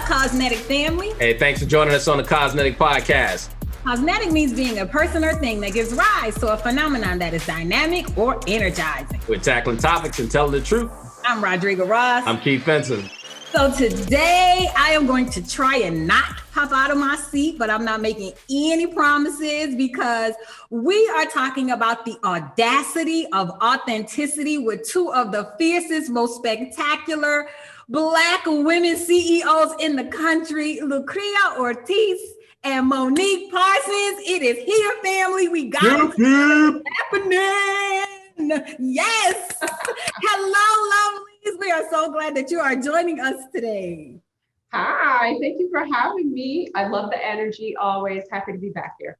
Cosmetic family? Hey, thanks for joining us on the Cosmetic Podcast. Cosmetic means being a person or thing that gives rise to a phenomenon that is dynamic or energizing. We're tackling topics and telling the truth. I'm Rodrigo Ross. I'm Keith Benson. So today I am going to try and not pop out of my seat, but I'm not making any promises because we are talking about the audacity of authenticity with two of the fiercest, most spectacular Black women CEOs in the country, Lucria Ortiz and Monique Parsons. It is here, family. We got it happening. Yes. Hello, lovelies. We are so glad that you are joining us today. Hi, thank you for having me. I love the energy, always happy to be back here.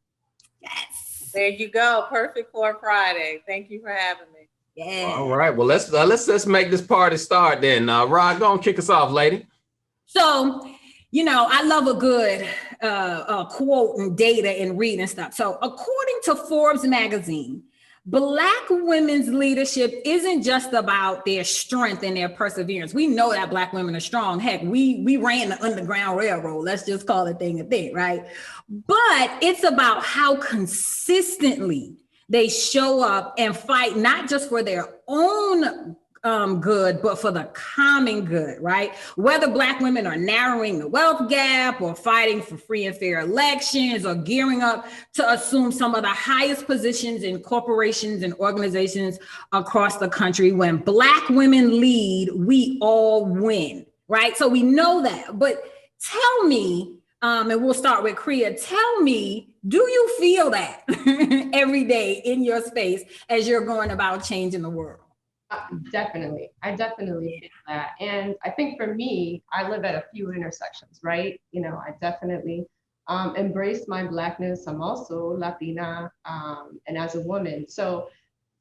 Yes. There you go. Perfect for a Friday. Thank you for having me. Yeah. All right. Well, let's make this party start then. Rod, go and kick us off, lady. So, you know, I love a good quote and data and read and stuff. So according to Forbes magazine, Black women's leadership isn't just about their strength and their perseverance. We know that Black women are strong. Heck, we ran the Underground Railroad. Let's just call it thing a thing, right? But it's about how consistently they show up and fight, not just for their own good, but for the common good, right? Whether Black women are narrowing the wealth gap or fighting for free and fair elections or gearing up to assume some of the highest positions in corporations and organizations across the country. When Black women lead, we all win, right? So we know that, but tell me, and we'll start with Kriya, tell me, do you feel that every day in your space as you're going about changing the world? Definitely. I definitely feel that. And I think for me, I live at a few intersections, right? You know, I definitely embrace my Blackness. I'm also Latina and as a woman. So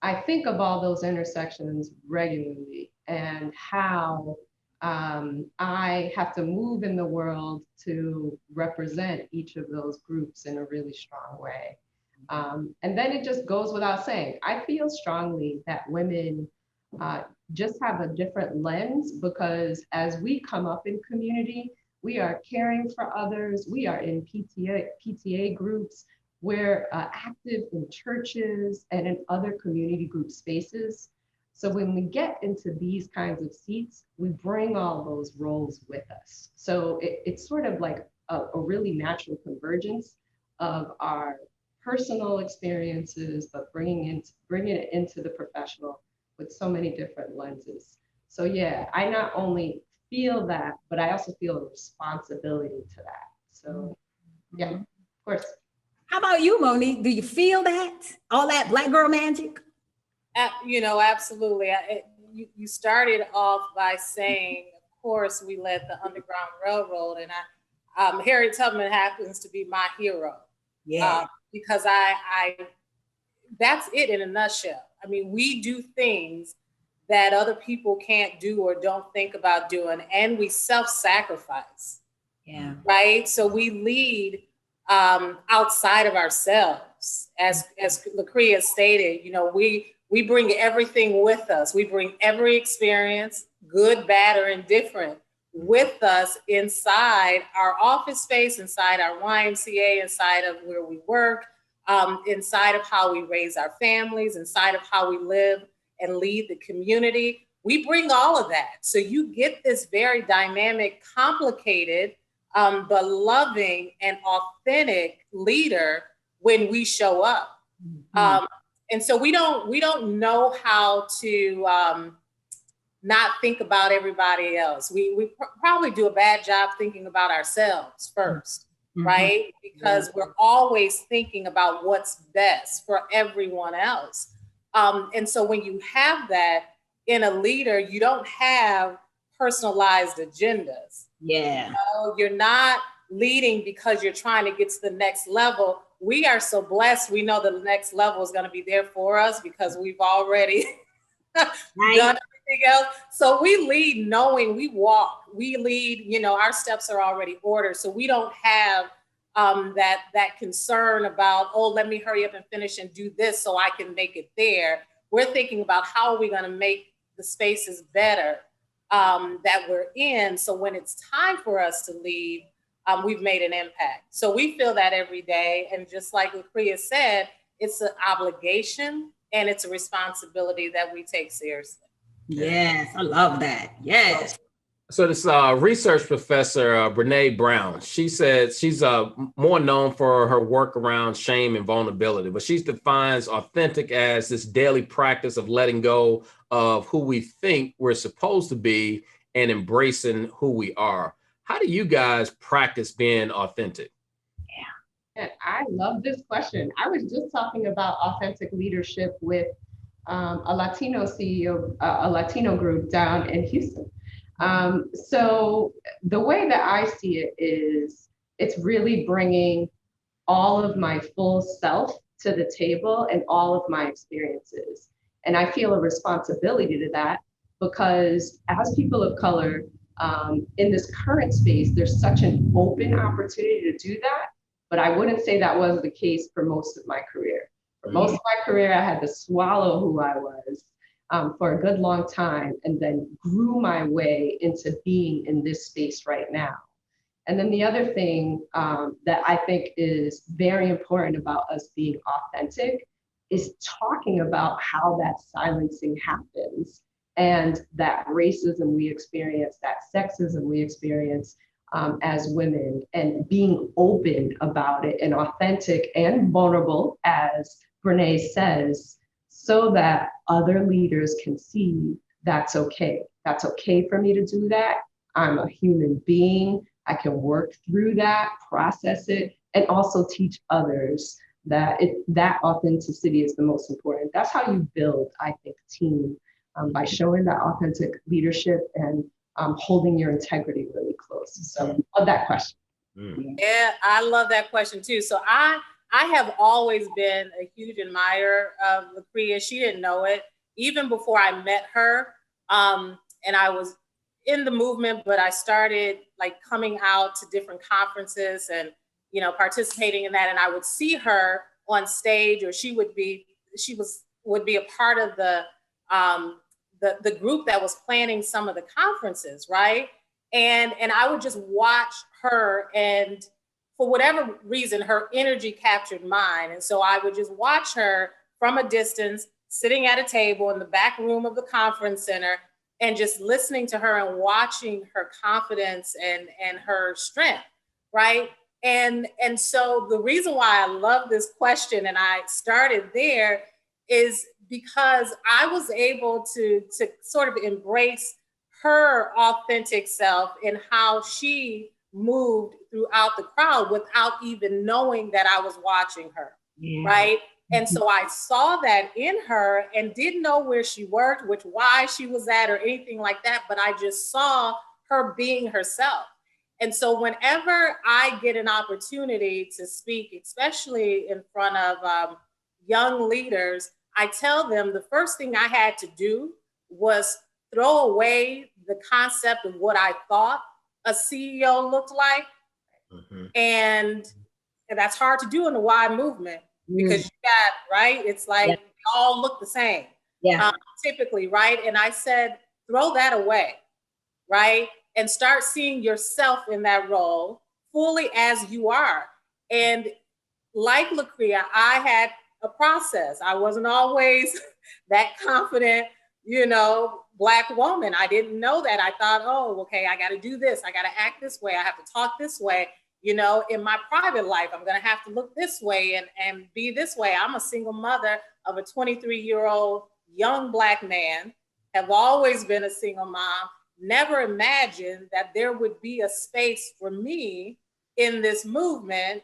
I think of all those intersections regularly and how I have to move in the world to represent each of those groups in a really strong way. And then it just goes without saying, I feel strongly that women just have a different lens because as we come up in community, we are caring for others. We are in PTA groups. We're active in churches and in other community group spaces. So when we get into these kinds of seats, we bring all those roles with us. So it's sort of like a really natural convergence of our personal experiences, but bringing it into the professional with so many different lenses. So yeah, I not only feel that, but I also feel a responsibility to that. So yeah, of course. How about you, Monique? Do you feel that? All that Black girl magic? You know, absolutely. You started off by saying, of course, we led the Underground Railroad, and Harriet Tubman happens to be my hero. Yeah. Because I that's it in a nutshell. I mean, we do things that other people can't do or don't think about doing, and we self-sacrifice. Yeah. Right. So we lead outside of ourselves, as Lucria stated. You know, we bring everything with us. We bring every experience, good, bad, or indifferent, with us inside our office space, inside our YMCA, inside of where we work. Inside of how we raise our families, inside of how we live and lead the community. We bring all of that. So you get this very dynamic, complicated, but loving and authentic leader when we show up. Mm-hmm. And so we don't know how to not think about everybody else. We probably do a bad job thinking about ourselves first. Mm-hmm. Right? Because we're always thinking about what's best for everyone else. And so when you have that in a leader, you don't have personalized agendas. Yeah. You know, you're not leading because you're trying to get to the next level. We are so blessed. We know the next level is going to be there for us because we've already done everything else. So we lead knowing we walk. We lead, you know, our steps are already ordered. So we don't have that concern about, oh, let me hurry up and finish and do this so I can make it there. We're thinking about how are we going to make the spaces better that we're in. So when it's time for us to leave, we've made an impact. So we feel that every day. And just like Lucria said, it's an obligation and it's a responsibility that we take seriously. Yes, I love that. Yes. So this research professor, Brene Brown, she said she's more known for her work around shame and vulnerability, but she defines authentic as this daily practice of letting go of who we think we're supposed to be and embracing who we are. How do you guys practice being authentic? And I love this question. I was just talking about authentic leadership with a Latino CEO, a Latino group down in Houston. So the way that I see it is it's really bringing all of my full self to the table and all of my experiences. And I feel a responsibility to that because as people of color in this current space, there's such an open opportunity to do that. But I wouldn't say that was the case for most of my career. For most of my career, I had to swallow who I was for a good long time and then grew my way into being in this space right now. And then the other thing that I think is very important about us being authentic is talking about how that silencing happens and that racism we experience, that sexism we experience as women, and being open about it and authentic and vulnerable, as Brene says, so that other leaders can see that's okay. That's okay for me to do that. I'm a human being. I can work through that, process it, and also teach others that that authenticity is the most important. That's how you build, I think, team, by showing that authentic leadership and holding your integrity really close. So love that question. Yeah, I love that question too. So I have always been a huge admirer of Lucria. She didn't know it even before I met her. And I was in the movement, but I started like coming out to different conferences and, you know, participating in that. And I would see her on stage, or she would be a part of the group that was planning some of the conferences, right? And I would just watch her, and for whatever reason, her energy captured mine. And so I would just watch her from a distance, sitting at a table in the back room of the conference center, and just listening to her and watching her confidence and her strength, right? And so the reason why I love this question, and I started there, is because I was able to sort of embrace her authentic self and how she moved throughout the crowd without even knowing that I was watching her, right? And so I saw that in her and didn't know where she worked, why she was at or anything like that, but I just saw her being herself. And so whenever I get an opportunity to speak, especially in front of young leaders, I tell them the first thing I had to do was throw away the concept of what I thought a CEO looked like. And that's hard to do in the Y movement because you got, right? It's like they all look the same, typically, right? And I said, throw that away, right? And start seeing yourself in that role fully as you are. And like Lucria, I had a process. I wasn't always that confident, you know, Black woman. I didn't know that. I thought, oh, okay, I got to do this. I got to act this way. I have to talk this way. You know, in my private life, I'm going to have to look this way and be this way. I'm a single mother of a 23-year-old young Black man, have always been a single mom, never imagined that there would be a space for me in this movement,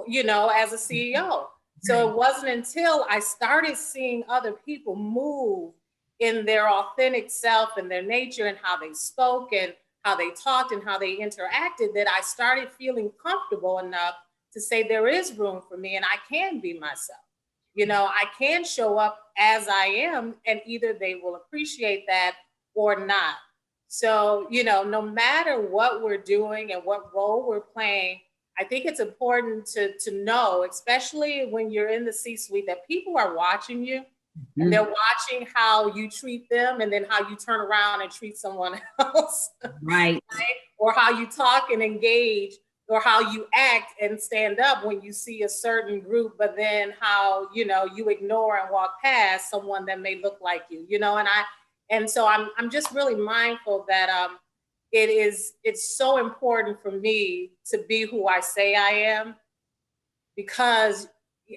you know, as a CEO. So it wasn't until I started seeing other people move in their authentic self and their nature and how they spoke and how they talked and how they interacted that I started feeling comfortable enough to say there is room for me and I can be myself. You know, I can show up as I am and either they will appreciate that or not. So, you know, no matter what we're doing and what role we're playing, I think it's important to know, especially when you're in the C-suite, that people are watching you. And they're watching how you treat them and then how you turn around and treat someone else. Right. Or how you talk and engage, or how you act and stand up when you see a certain group, but then how, you know, you ignore and walk past someone that may look like you, you know, and so I'm just really mindful that it's so important for me to be who I say I am, because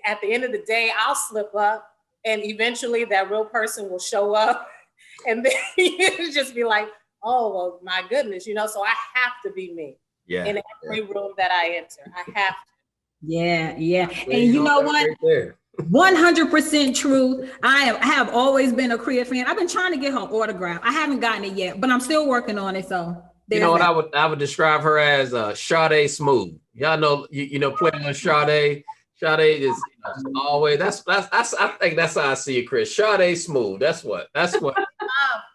at the end of the day, I'll slip up and eventually that real person will show up and then you just be like, oh, well, my goodness, you know, so I have to be me in every room that I enter. I have to. Yeah, yeah. And you know what? Right 100% true. I have always been a Kriya fan. I've been trying to get her autograph. I haven't gotten it yet, but I'm still working on it. So you know what I would describe her as Sade Smooth. Y'all know you know playing on Sade. Sade is just always that's I think that's how I see it, Chris. Sade Smooth. That's what.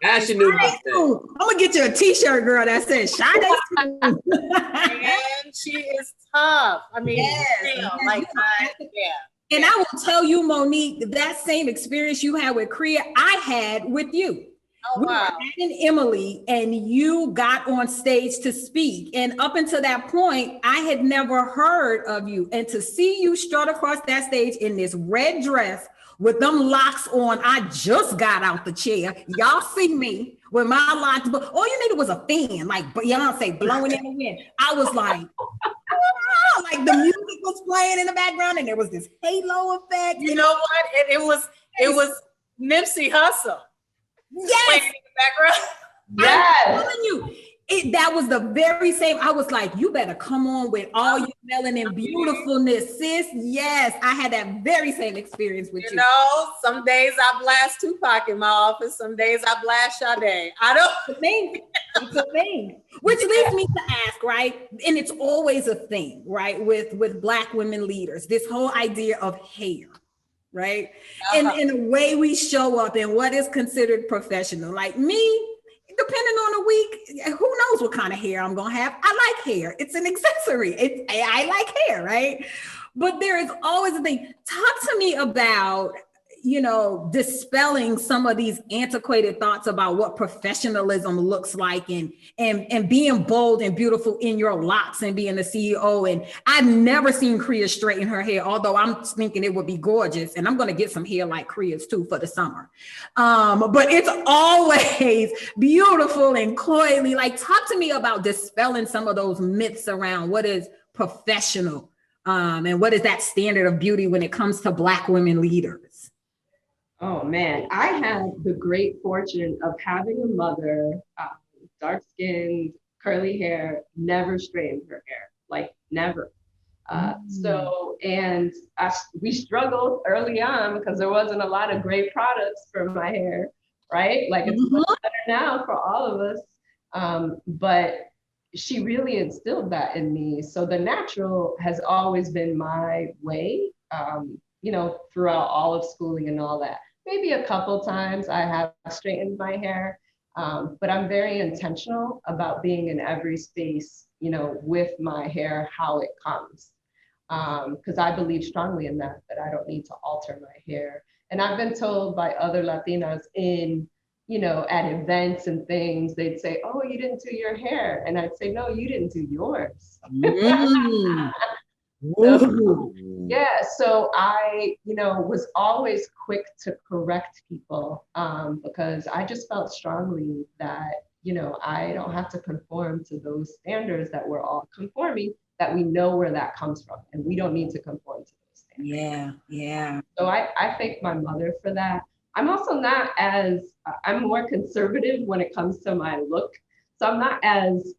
As you knew. I'm gonna get you a T-shirt, girl, that says Sade Smooth. And she is tough. I mean, And I will tell you, Monique, that same experience you had with Kriya, I had with you. Oh, we wow. were at Emily, and you got on stage to speak. And up until that point, I had never heard of you. And to see you strut across that stage in this red dress with them locks on, I just got out the chair. Y'all see me with my locks, but all you needed was a fan, like Beyonce blowing in the wind. I was like, oh, like the music was playing in the background, and there was this halo effect. You know what? It was Nipsey Hussle. Yes. In the background. Yes. I'm telling you, that was the very same. I was like, you better come on with all your melanin beautifulness, sis. Yes, I had that very same experience with you. You know, some days I blast Tupac in my office. Some days I blast Sade. It's a thing. Which leads me to ask, right? And it's always a thing, right? With Black women leaders, this whole idea of hair. Right. And in the way we show up and what is considered professional. Like me, depending on the week, who knows what kind of hair I'm going to have. I like hair. It's an accessory. I like hair. Right. But there is always a thing. Talk to me about, you know, dispelling some of these antiquated thoughts about what professionalism looks like and being bold and beautiful in your locks and being the CEO. And I've never seen Kriya straighten her hair, although I'm thinking it would be gorgeous. And I'm going to get some hair like Kriya's too for the summer. But it's always beautiful and coily. Like, talk to me about dispelling some of those myths around what is professional and what is that standard of beauty when it comes to Black women leaders. Oh man, I had the great fortune of having a mother, dark-skinned, curly hair, never straightened her hair, like never. We struggled early on because there wasn't a lot of great products for my hair, right? Like it's much better now for all of us. But she really instilled that in me. So the natural has always been my way, you know, throughout all of schooling and all that. Maybe a couple times I have straightened my hair, but I'm very intentional about being in every space, you know, with my hair, how it comes. Because I believe strongly in that I don't need to alter my hair. And I've been told by other Latinas in, you know, at events and things, they'd say, oh, you didn't do your hair. And I'd say, no, you didn't do yours. So I, you know, was always quick to correct people because I just felt strongly that, you know, I don't have to conform to those standards that we're all conforming, that we know where that comes from, and we don't need to conform to those standards. Yeah. So I thank my mother for that. I'm also not I'm more conservative when it comes to my look. So I'm not as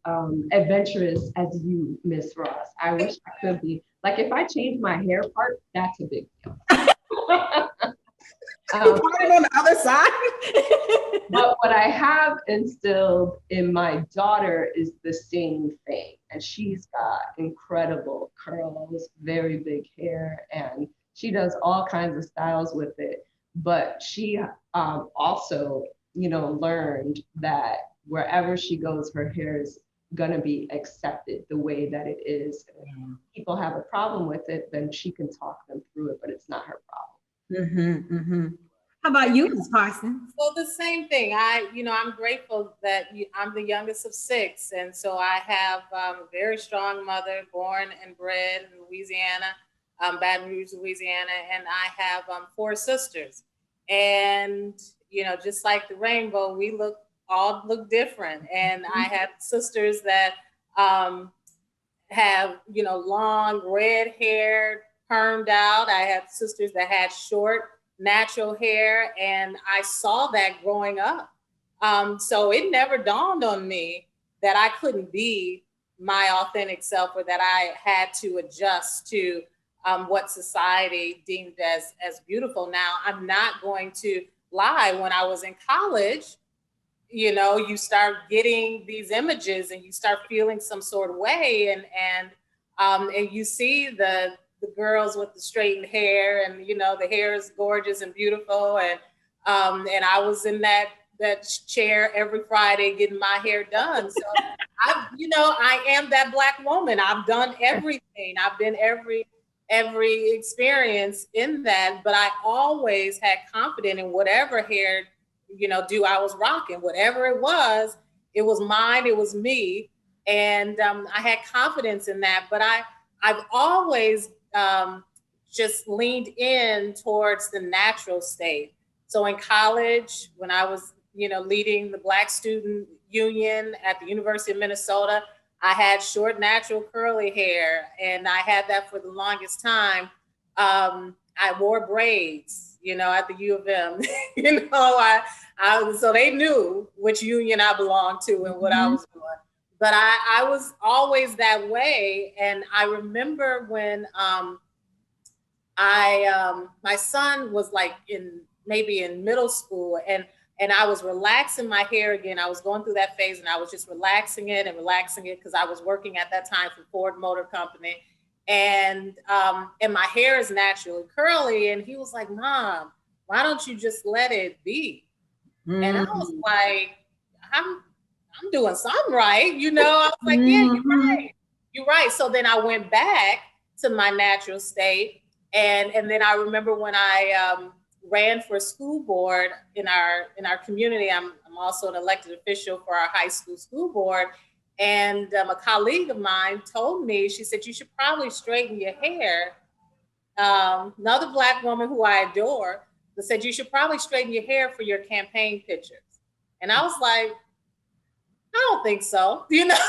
adventurous as you, Miss Ross. I wish I could be. Like if I change my hair part, that's a big deal. On the other side. But what I have instilled in my daughter is the same thing. And she's got incredible curls, very big hair, and she does all kinds of styles with it. But she also, you know, learned that wherever she goes, her hair is gonna be accepted the way that it is. And if people have a problem with it, then she can talk them through it, but it's not her problem. How about you, Ms. Parsons? Well, the same thing. I'm grateful that I'm the youngest of 6. And so I have a very strong mother, born and bred in Louisiana, Baton Rouge, Louisiana. And I have 4 sisters. And, just like the rainbow, we all look different. And I have sisters that have, long red hair, permed out. I have sisters that had short, natural hair, and I saw that growing up. So it never dawned on me that I couldn't be my authentic self, or that I had to adjust to what society deemed as beautiful. Now, I'm not going to lie. When I was in college, you start getting these images and you start feeling some sort of way, and you see the girls with the straightened hair, and the hair is gorgeous and beautiful, and I was in that chair every Friday getting my hair done. So I am that Black woman. I've done everything. I've been every experience in that, but I always had confidence in whatever hair do I was rocking. Whatever it was mine, it was me, and I had confidence in that. But I've always just leaned in towards the natural state. So in college, when I was, leading the Black Student Union at the University of Minnesota, I had short, natural, curly hair, and I had that for the longest time. I wore braids, at the U of M. So they knew which union I belonged to and what I was doing. But I was always that way. And I remember when my son was like maybe in middle school, and I was relaxing my hair again. I was going through that phase, and I was just relaxing it because I was working at that time for Ford Motor Company. And my hair is naturally curly. And he was like, "Mom, why don't you just let it be?" And I was like, I'm doing something right. I was like, yeah, you're right. So then I went back to my natural state. And then I remember when I ran for school board in our community. I'm also an elected official for our high school board. And a colleague of mine told me, she said, "You should probably straighten your hair." Another Black woman who I adore said, "You should probably straighten your hair for your campaign pictures." And I was like, "I don't think so."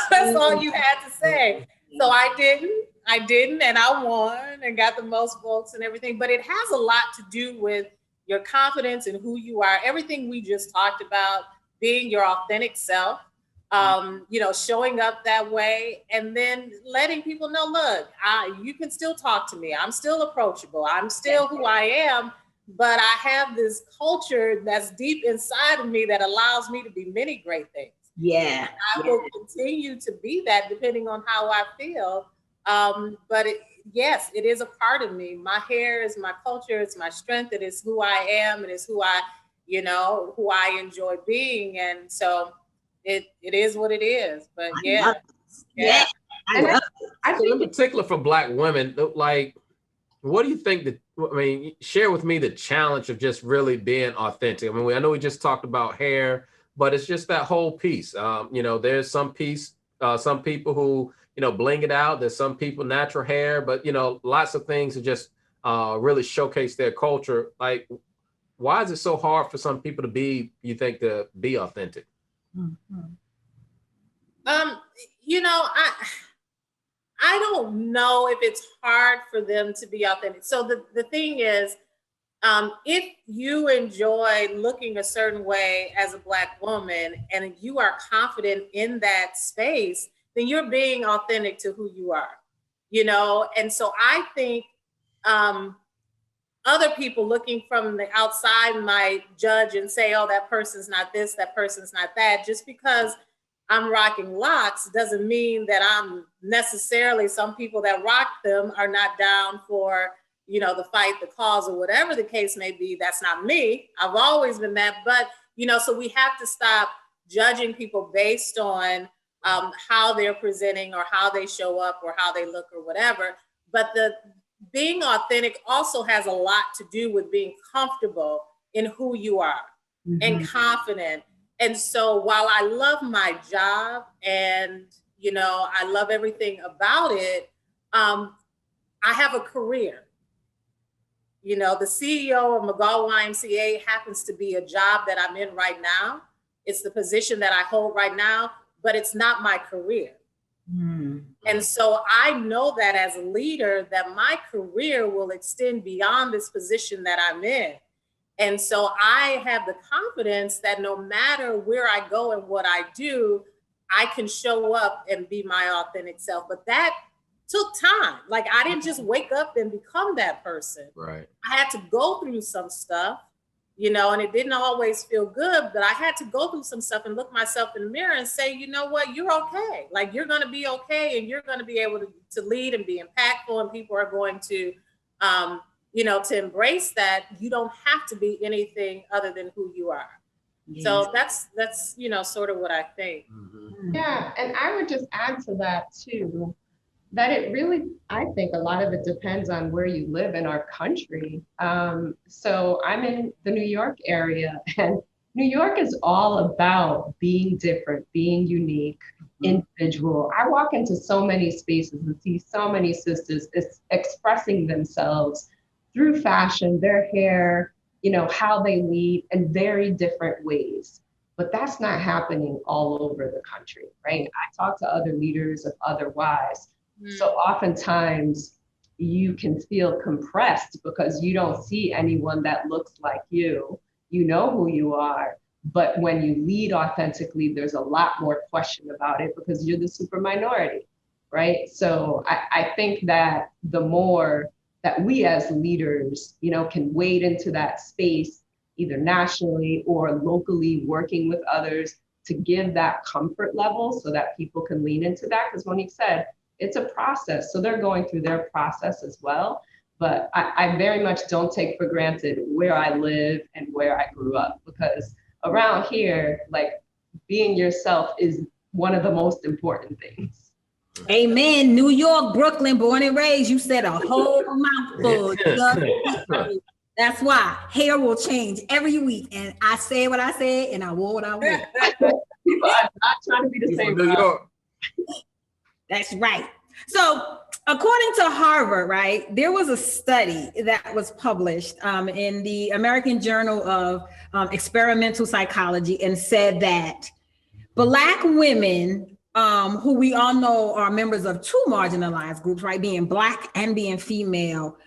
That's all you had to say. So I didn't, and I won and got the most votes and everything. But it has a lot to do with your confidence and who you are. Everything we just talked about, being your authentic self, showing up that way, and then letting people know, look, you can still talk to me. I'm still approachable. I'm still who I am. But I have this culture that's deep inside of me that allows me to be many great things. Yeah. And I will continue to be that depending on how I feel. But yes, it is a part of me. My hair is my culture. It's my strength. It is who I am. It is who I enjoy being. And so it is what it is. But yeah. I think in particular for Black women, like, what do you think share with me the challenge of just really being authentic? I know we just talked about hair, but it's just that whole piece. There's some people who, bling it out. There's some people natural hair, but, lots of things to just really showcase their culture. Like, why is it so hard for some people to be authentic? I don't know if it's hard for them to be authentic. So the thing is, if you enjoy looking a certain way as a Black woman and you are confident in that space, then you're being authentic to who you are, And so I think other people looking from the outside might judge and say, "Oh, that person's not this, that person's not that." Just because I'm rocking locks doesn't mean that I'm necessarily, some people that rock them are not down for, the fight, the cause, or whatever the case may be. That's not me. I've always been that. But, so we have to stop judging people based on how they're presenting or how they show up or how they look or whatever. But the being authentic also has a lot to do with being comfortable in who you are and confident. And so while I love my job and, you know, I love everything about it, I have a career. You know, the CEO of McGaw YMCA happens to be a job that I'm in right now. It's the position that I hold right now, but it's not my career. And so I know that as a leader, that my career will extend beyond this position that I'm in. And so I have the confidence that no matter where I go and what I do, I can show up and be my authentic self. But that took time. Like, I didn't just wake up and become that person. Right. I had to go through some stuff, you know, and it didn't always feel good, but I had to go through some stuff and look myself in the mirror and say, you know what, you're okay. Like, you're going to be okay, and you're going to be able to lead and be impactful, and people are going to, you know, to embrace that. You don't have to be anything other than who you are. Yes. So that's, you know, sort of what I think. Yeah, and I would just add to that too, that it really, I think a lot of it depends on where you live in our country. So I'm in the New York area, and New York is all about being different, being unique, individual. I walk into so many spaces and see so many sisters expressing themselves through fashion, their hair, you know, how they lead in very different ways. But that's not happening all over the country, right? I talk to other leaders of otherwise. So oftentimes you can feel compressed because you don't see anyone that looks like you. You know who you are, but when you lead authentically, there's a lot more question about it because you're the super minority, right? So I think that the more that we as leaders, you know, can wade into that space, either nationally or locally, working with others to give that comfort level so that people can lean into that. Because Monique said, it's a process. So they're going through their process as well. But I very much don't take for granted where I live and where I grew up, because around here, like, being yourself is one of the most important things. Amen. New York, Brooklyn, born and raised. You said a whole mouthful. That's why hair will change every week. And I said what I said, and I wore what I wore. People are not trying to be the same. New York. That's right. So according to Harvard, right, there was a study that was published in the American Journal of Experimental Psychology, and said that Black women, who we all know are members of two marginalized groups, right, being Black and being female,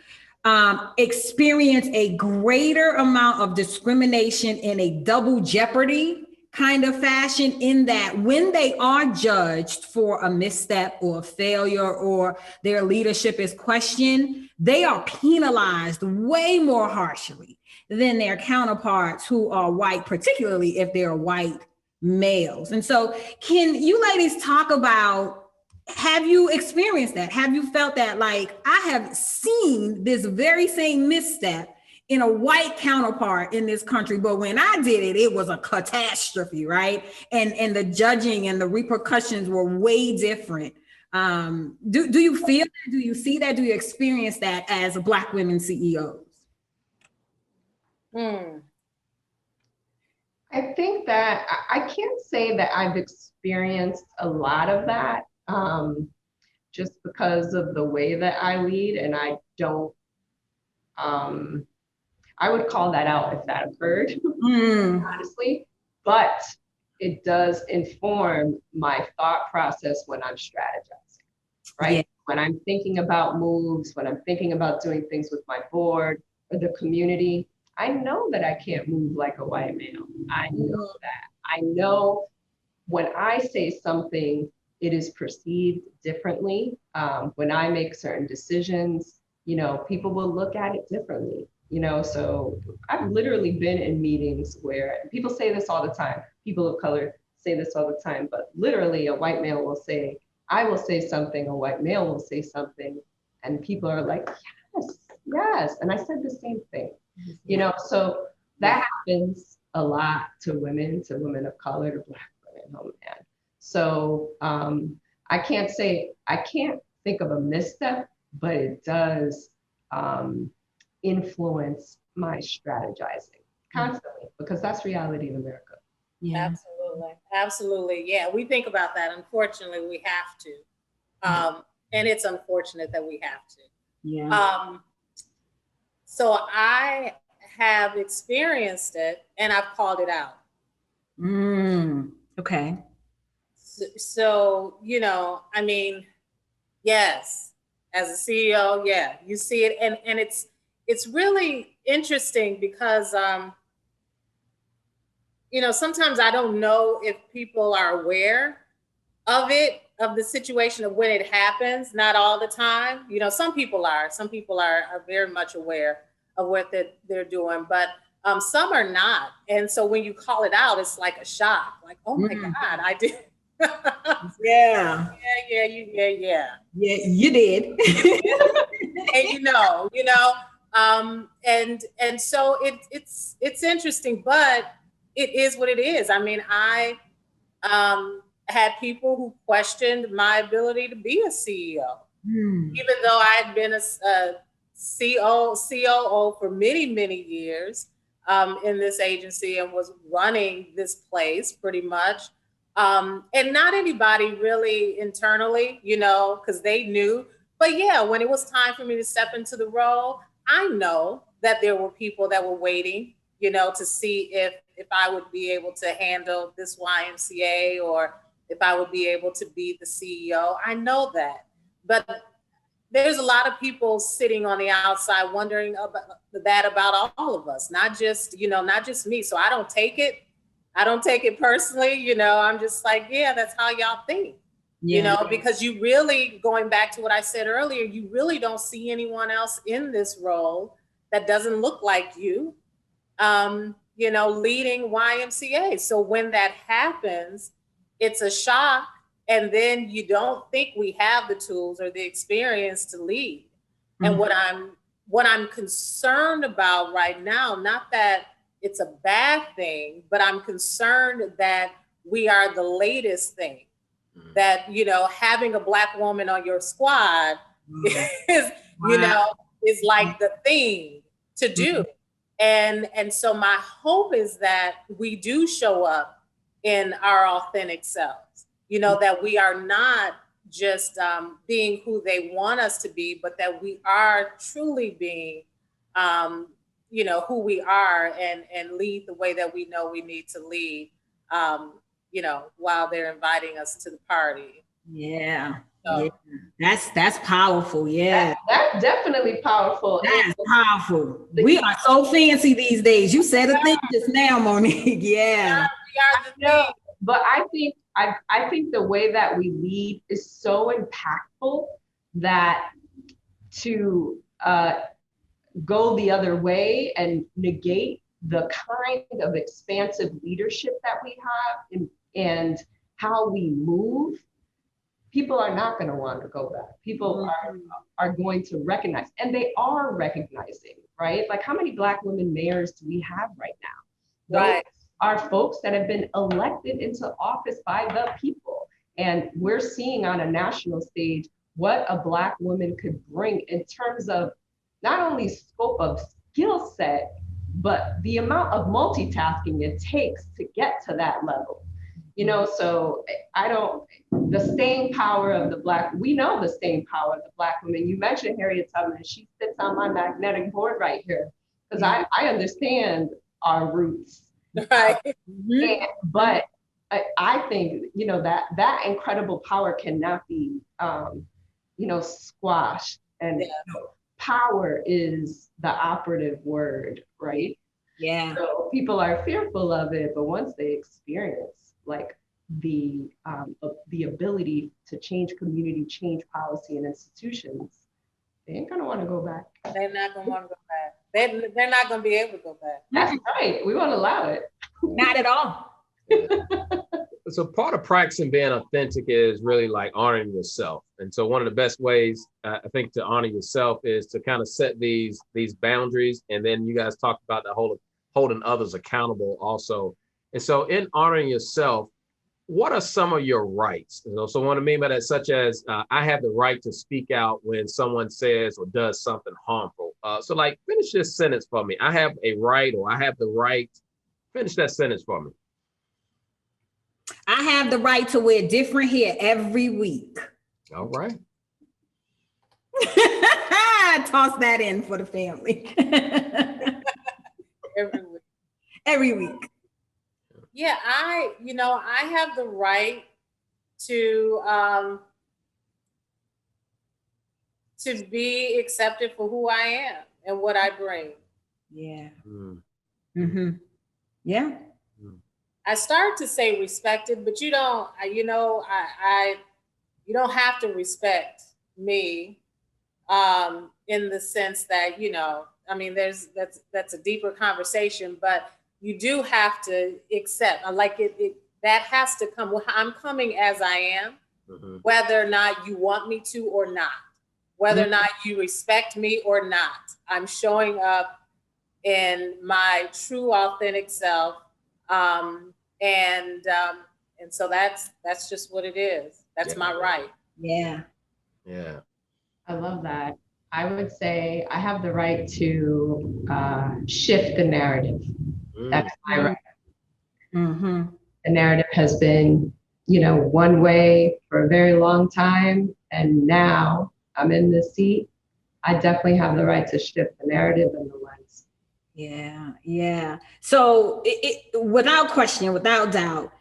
experience a greater amount of discrimination in a double jeopardy kind of fashion, in that when they are judged for a misstep or a failure, or their leadership is questioned, they are penalized way more harshly than their counterparts who are white, particularly if they're white males. And so can you ladies talk about, have you experienced that? Have you felt that? Like, I have seen this very same misstep in a white counterpart in this country, but when I did it, it was a catastrophe, right? And the judging and the repercussions were way different. Do you feel that? Do you see that? Do you experience that as Black women CEOs? I think that I can't say that I've experienced a lot of that, just because of the way that I lead, and I don't, I would call that out if that occurred, honestly, but it does inform my thought process when I'm strategizing, right? Yeah. When I'm thinking about moves, when I'm thinking about doing things with my board or the community, I know that I can't move like a white male. I know that. I know when I say something, it is perceived differently. When I make certain decisions, you know, people will look at it differently. You know, so I've literally been in meetings where people say this all the time. People of color say this all the time, but literally a white male will say, I will say something, a white male will say something, and people are like, yes, yes. And I said the same thing, you know, so that happens a lot to women of color, to Black women, oh man. So I can't think of a misstep, but it does influence my strategizing. constantly, because that's reality in America. Yeah. Absolutely. Absolutely. Yeah, we think about that. Unfortunately, we have to. And it's unfortunate that we have to. Yeah. So I have experienced it and I've called it out. Okay. So, I mean, yes, as a CEO, yeah, you see it. And it's really interesting because, sometimes I don't know if people are aware of it, of the situation of when it happens. Not all the time. Some people are very much aware of what they're doing, but some are not. And so when you call it out, it's like a shock, like, oh my God, I did. Yeah. Yeah, you did. And and so it's interesting, but it is what it is. I mean, I had people who questioned my ability to be a CEO, even though I had been a COO for many, many years in this agency and was running this place pretty much. And not anybody really internally, because they knew. But yeah, when it was time for me to step into the role, I know that there were people that were waiting, to see if I would be able to handle this YMCA or if I would be able to be the CEO. I know that. But there's a lot of people sitting on the outside wondering about all of us, not just me. So I don't take it personally. I'm just like, yeah, that's how y'all think. Because you really, going back to what I said earlier, you really don't see anyone else in this role that doesn't look like you, leading YMCA. So when that happens, it's a shock. And then you don't think we have the tools or the experience to lead. And what I'm concerned about right now, not that it's a bad thing, but I'm concerned that we are the latest thing. That, having a Black woman on your squad is like the thing to do. And so my hope is that we do show up in our authentic selves, that we are not just being who they want us to be, but that we are truly being, who we are and lead the way that we know we need to lead, while they're inviting us to the party. Yeah. So, yeah. That's powerful. Yeah. That's definitely powerful. That's powerful. We are so fancy these days. You said a thing just now, Monique. Yeah. We are the thing. But I think the way that we lead is so impactful that to go the other way and negate the kind of expansive leadership that we have and how we move, people are not going to want to go back. People are going to recognize, and they are recognizing, right? Like, how many Black women mayors do we have right now? Those are folks that have been elected into office by the people. And we're seeing on a national stage what a Black woman could bring in terms of not only scope of skill set, but the amount of multitasking it takes to get to that level. So the staying power of the Black, we know the staying power of the Black woman. You mentioned Harriet Tubman, she sits on my magnetic board right here, because I understand our roots. Right. But I think, that incredible power cannot be, squashed. And power is the operative word, right? Yeah. So people are fearful of it, but once they experience like the ability to change community, change policy and institutions, they ain't gonna want to go back. They're not gonna want to go back. They're not gonna be able to go back. That's right. We won't allow it. Not at all. So part of practicing being authentic is really like honoring yourself. And so one of the best ways I think to honor yourself is to kind of set these boundaries. And then you guys talked about the whole holding others accountable also. And so in honoring yourself, what are some of your rights? So what I mean by that, such as I have the right to speak out when someone says or does something harmful. So like, finish this sentence for me. I have a right, or I have the right. Finish that sentence for me. I have the right to wear different hair every week. All right. Toss that in for the family. Every week. Every week. Yeah, I have the right to be accepted for who I am and what I bring. Yeah. Mm-hmm. Yeah. I started to say respected, but you don't have to respect me in the sense that, that's a deeper conversation, but you do have to accept, that has to come. I'm coming as I am, whether or not you want me to or not, whether or not you respect me or not. I'm showing up in my true, authentic self. And so that's just what it is. That's my right. Yeah. Yeah. I love that. I would say I have the right to shift the narrative. That's my right. Mm-hmm. The narrative has been, one way for a very long time. And now I'm in this seat. I definitely have the right to shift the narrative and the lens. Yeah. Yeah. So without question, without doubt,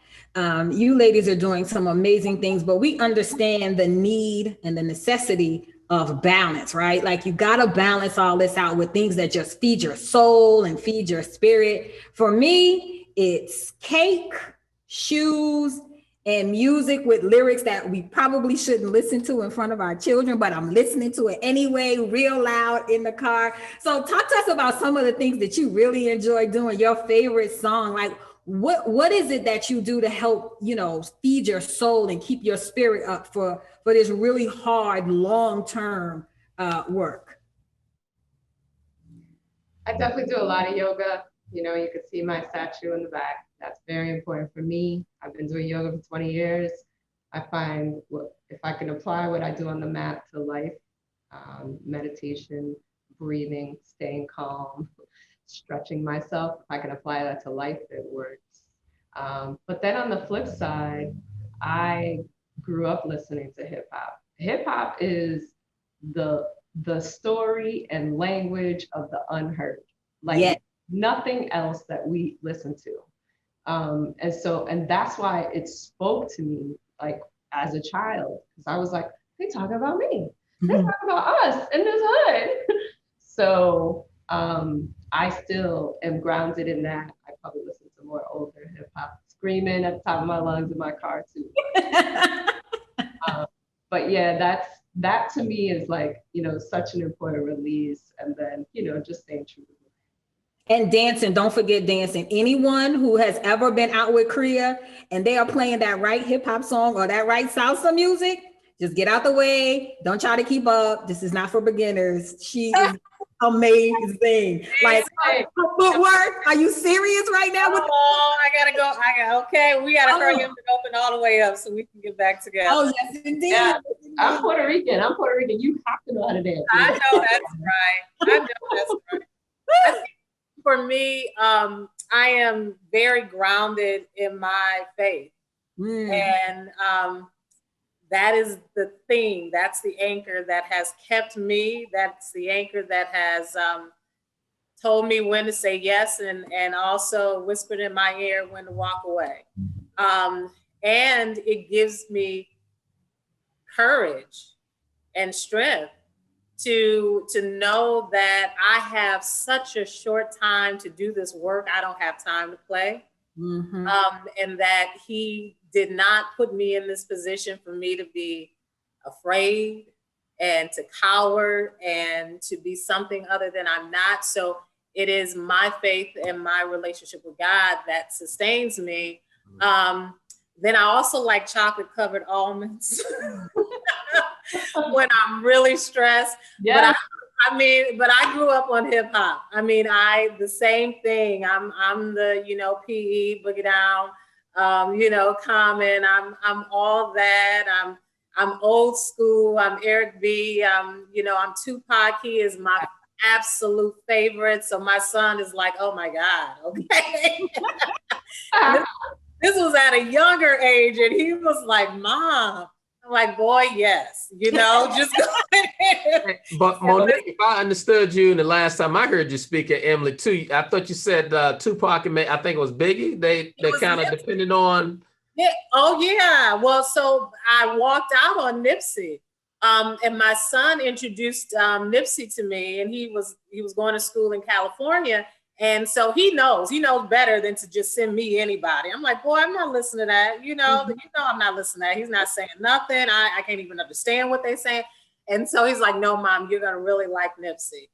you ladies are doing some amazing things, but we understand the need and the necessity of balance, right? Like, you got to balance all this out with things that just feed your soul and feed your spirit. For me, it's cake, shoes, and music with lyrics that we probably shouldn't listen to in front of our children, but I'm listening to it anyway, real loud in the car. So talk to us about some of the things that you really enjoy doing, your favorite song. Like, what is it that you do to help, feed your soul and keep your spirit up for this really hard, long-term work? I definitely do a lot of yoga. You can see my statue in the back. That's very important for me. I've been doing yoga for 20 years. I find if I can apply what I do on the mat to life, meditation, breathing, staying calm, stretching myself, if I can apply that to life, it works. But then on the flip side, I grew up listening to hip hop. Hip hop is the story and language of the unheard. Nothing else that we listen to. And that's why it spoke to me, like, as a child, because I was like, they talk about me. They talk about us in this hood. So I still am grounded in that. I probably listen to more older hip hop, screaming at the top of my lungs in my car too. But yeah, that to me is like, such an important release. And then, just staying true to me. And dancing, don't forget dancing. Anyone who has ever been out with Kriya and they are playing that right hip hop song or that right salsa music, just get out the way. Don't try to keep up. This is not for beginners. She is amazing. Like, her footwork. Are you serious right now? I gotta go. Okay, we gotta hurry up and open all the way up so we can get back together. Oh yes, indeed. Yeah. I'm Puerto Rican. You have to know how to dance. I know that's right. For me, I am very grounded in my faith. And that is the thing. That's the anchor that has kept me. That's the anchor that has told me when to say yes and also whispered in my ear when to walk away. And it gives me courage and strength to know that I have such a short time to do this work. I don't have time to play. And that he did not put me in this position for me to be afraid and to cower and to be something other than I'm not. So it is my faith and my relationship with God that sustains me. Then I also like chocolate covered almonds when I'm really stressed. Yeah. But I grew up on hip hop. The same thing. I'm the, PE, Boogie Down, Common. I'm all that. I'm old school. I'm Eric B. I'm Tupac. He is my absolute favorite. So my son is like, oh my God, okay. This was at a younger age, and he was like, Mom. I'm like, boy, yes, just go ahead. But Monique, if I understood you, and the last time I heard you speak at Emily too, I thought you said Tupac and I think it was Biggie. They kind of depended on. Yeah. Oh yeah. Well, so I walked out on Nipsey, and my son introduced Nipsey to me, and he was going to school in California. And so he knows better than to just send me anybody. I'm like, boy, I'm not listening to that. I'm not listening to that. He's not saying nothing. I can't even understand what they're saying. And so he's like, no, Mom, you're going to really like Nipsey.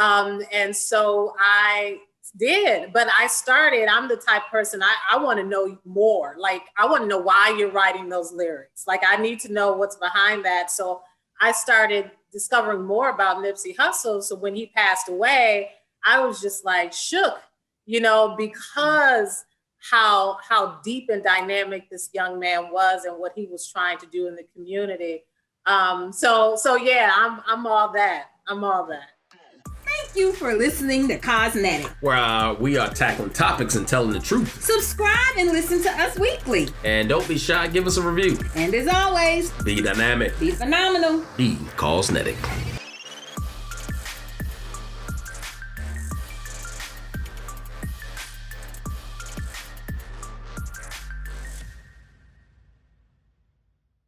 And so I did, but I'm the type person, I want to know more. Like, I want to know why you're writing those lyrics. Like, I need to know what's behind that. So I started discovering more about Nipsey Hussle. So when he passed away, I was just like shook, because how deep and dynamic this young man was and what he was trying to do in the community. So yeah, I'm all that. Thank you for listening to Cosmetic, where we are tackling topics and telling the truth. Subscribe and listen to us weekly. And don't be shy, give us a review. And as always, be dynamic, be phenomenal, be cosmetic.